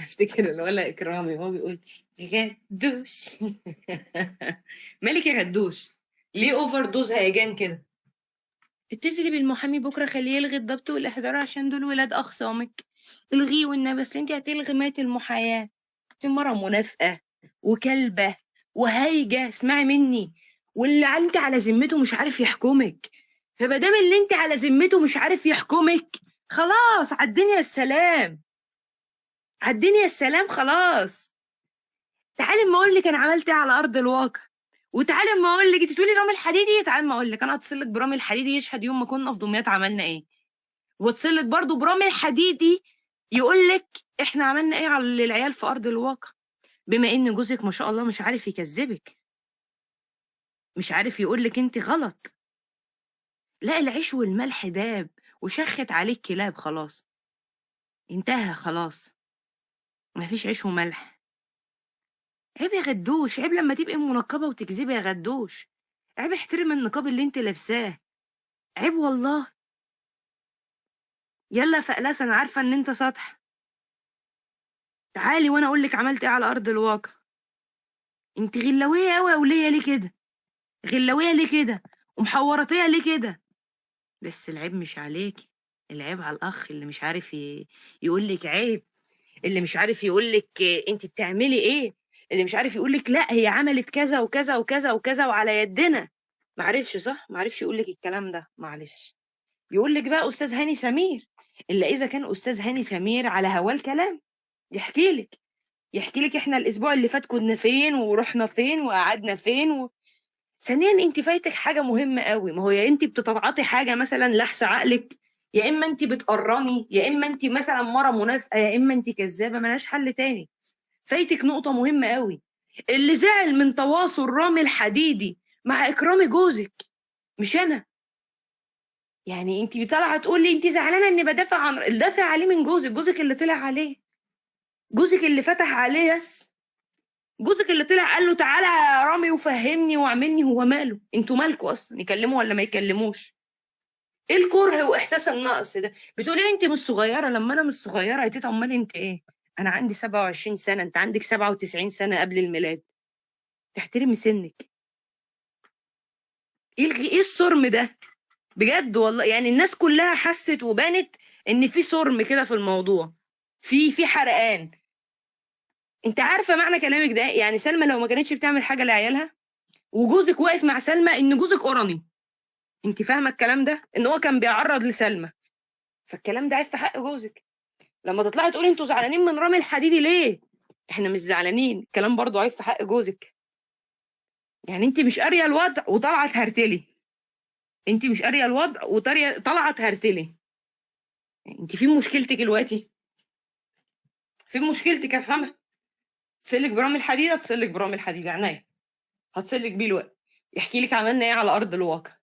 افتكر الولا اكرامي وهو بيقول غدوش. مالك يا غدوش؟ ليه اوفر دوز هيجان كده؟ اتصلي بالمحامي بكره خليه يلغي الضبط والاحضار عشان دول ولاد اخصامك. الغيه والنبي، اصل انت هتلغي مات المحاياه. انت مره منافقه وكلبه وهايجه، اسمعي مني. واللي انت على ذمته مش عارف يحكمك، فمادام اللي انت على ذمته مش عارف يحكمك، خلاص عالدنيا السلام. عالدنيا السلام خلاص. تعالي اما اقول لك انا عملت ايه على ارض الواقع. وتعالي اما اقول لك، انت تقولي رامي الحديدي، تعالي اما اقول لك انا هتصل لك برامي الحديدي يشهد يوم ما كنا في دمياط عملنا ايه. واتصل لك برضه برامي الحديدي يقول لك احنا عملنا ايه على العيال في ارض الواقع. بما ان جوزك ما شاء الله مش عارف يكذبك، مش عارف يقول لك انت غلط. لا، العيش والملح داب وشخت عليك كلاب، خلاص انتهى خلاص. مفيش عيش وملح. عيب يا غدوش، عيب لما تبقي منقبة وتكذبي يا غدوش. عيب، احترم النقاب اللي انت لابساه. عيب والله. يلا فقلاس، انا عارفة ان انت سطح. تعالي وانا اقول لك عملت ايه على ارض الواقع. انت غلاوية قوي يا ولية، ليه كده؟ غلاوية ليه كده؟ ومحورطية ليه كده؟ بس العيب مش عليكي، العيب على الاخ اللي مش عارف يقول لك عيب، اللي مش عارف يقول لك انت بتعملي ايه، اللي مش عارف يقول لك لا هي عملت كذا وكذا وكذا وكذا وعلى يدنا. معرفش صح، معرفش يقول لك الكلام ده، معلش. يقول لك بقى استاذ هاني سمير، الا اذا كان استاذ هاني سمير على هواه الكلام يحكي لك احنا الاسبوع اللي فات كنا فين ورحنا فين وقعدنا فين. ثانيا انت فايتك حاجه مهمه قوي. ما هو يا انت بتتعاطي حاجه مثلا لحس عقلك، يا اما انت بتقرني، يا اما انت مثلا مره منافقه، يا اما انت كذابه، ملهاش حل تاني. فايتك نقطه مهمه قوي. اللي زعل من تواصل رامي الحديدي مع اكرامي جوزك، مش انا. يعني انت طالعه تقولي انت زعلانه اني بدافع عن الدافع عليه من جوزك اللي طلع عليه، جوزك اللي فتح عليه. بس جوزك اللي طلع قال له تعالى يا رامي وفهمني واعملني. هو ماله؟ انتوا مالكوا اصلا؟ يكلموا ولا ما يكلموش؟ ايه الكره واحساس النقص ده؟ بتقولي لي انت مش صغيره. لما انا مش صغيره يا تيتا، امال انت ايه؟ انا عندي 27 سنه، انت عندك 97 سنه قبل الميلاد. تحترمي سنك. ايه الصرم ده؟ بجد والله، يعني الناس كلها حست وبانت ان في صرم كده في الموضوع، في حرقان. انت عارفه معنى كلامك ده؟ يعني سلمى لو ما كانتش بتعمل حاجه لعيالها وجوزك واقف مع سلمى، ان جوزك قرني. انت فاهمه الكلام ده؟ ان هو كان بيعرض لسلمى، فالكلام ده عيب في حق جوزك. لما تطلعي تقولي انتوا زعلانين من رامي الحديدي ليه؟ احنا مش زعلانين، الكلام برضو عيب في حق جوزك. يعني انت مش قاريه الوضع وطالعه تهرتلي. انت مش قاريه الوضع طالعه تهرتلي. انت فين مشكلتك دلوقتي؟ فين مشكلتك؟ افهمها. تسلك برامي الحديد، هتسلك برامي الحديد عينيا، هتسلك بيه الوقت. يحكي لك عملنا ايه على ارض الواقع.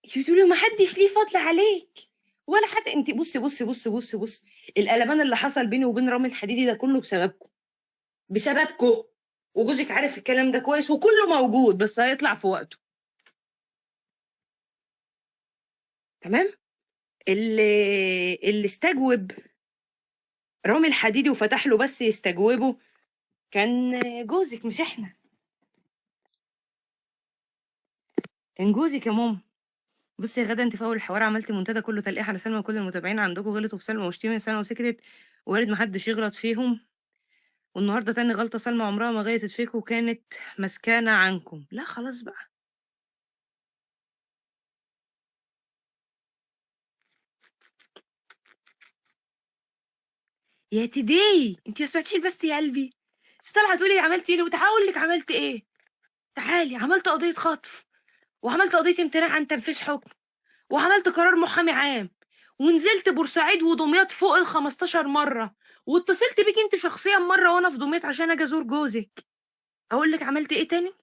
انت بتقولي ما حدش ليه فضل عليك ولا حد. انت بصي القلبان اللي حصل بيني وبين رامي الحديدي ده كله بسببكم، بسببكم. وجوزك عارف الكلام ده كويس وكله موجود، بس هيطلع في وقته. تمام. اللي استجوب رامي الحديدي وفتح له بس يستجوبه كان جوزك، مش احنا. كان جوزك يا ماما. بصي يا غدا، انت في اول الحوار عملتي منتدى كله تلقيح على سلمى، وكل المتابعين عندكم غلطوا في سلمى وشتيمه سلمى وسكتت، وارد محدش يغلط فيهم. والنهارده تاني غلطه، سلمى عمرها ما غلطت فيكم وكانت مسكانه عنكم. لا خلاص بقى. يا تدي انت ما سمعتيش بس يا قلبي. انت طالعه تقولي عملتي ايه، وتعالي اقول لك عملت ايه. تعالي، عملت قضيه خطف، وعملت قضيه امتناع عن تنفيذ حكم، وعملت قرار محامي عام، ونزلت بورسعيد ودمياط فوق ال 15 مره، واتصلت بيك انت شخصيا مره وانا في دمياط عشان اجي ازور جوزك. اقول لك عملت ايه تاني؟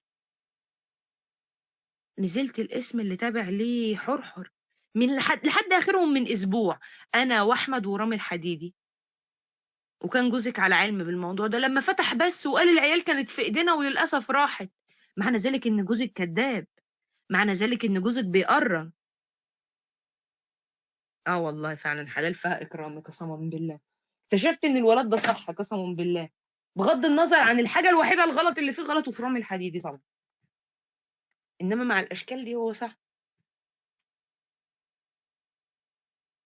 نزلت الاسم اللي تابع ليه حرحر من لحد اخرهم من اسبوع، انا واحمد ورامي الحديدي. وكان جوزك على علم بالموضوع ده لما فتح بس وقال العيال كانت في ايدينا وللاسف راحت. معنى ذلك ان جوزك كذاب، معنى ذلك ان جوزك بيقرن. اه والله فعلا حلال فيها اكرام قسما بالله، اكتشفت ان الولد ده صح قسما بالله، بغض النظر عن الحاجه الوحيده الغلط اللي فيه غلط وفرام الحديدي طبعا، انما مع الاشكال دي هو صح.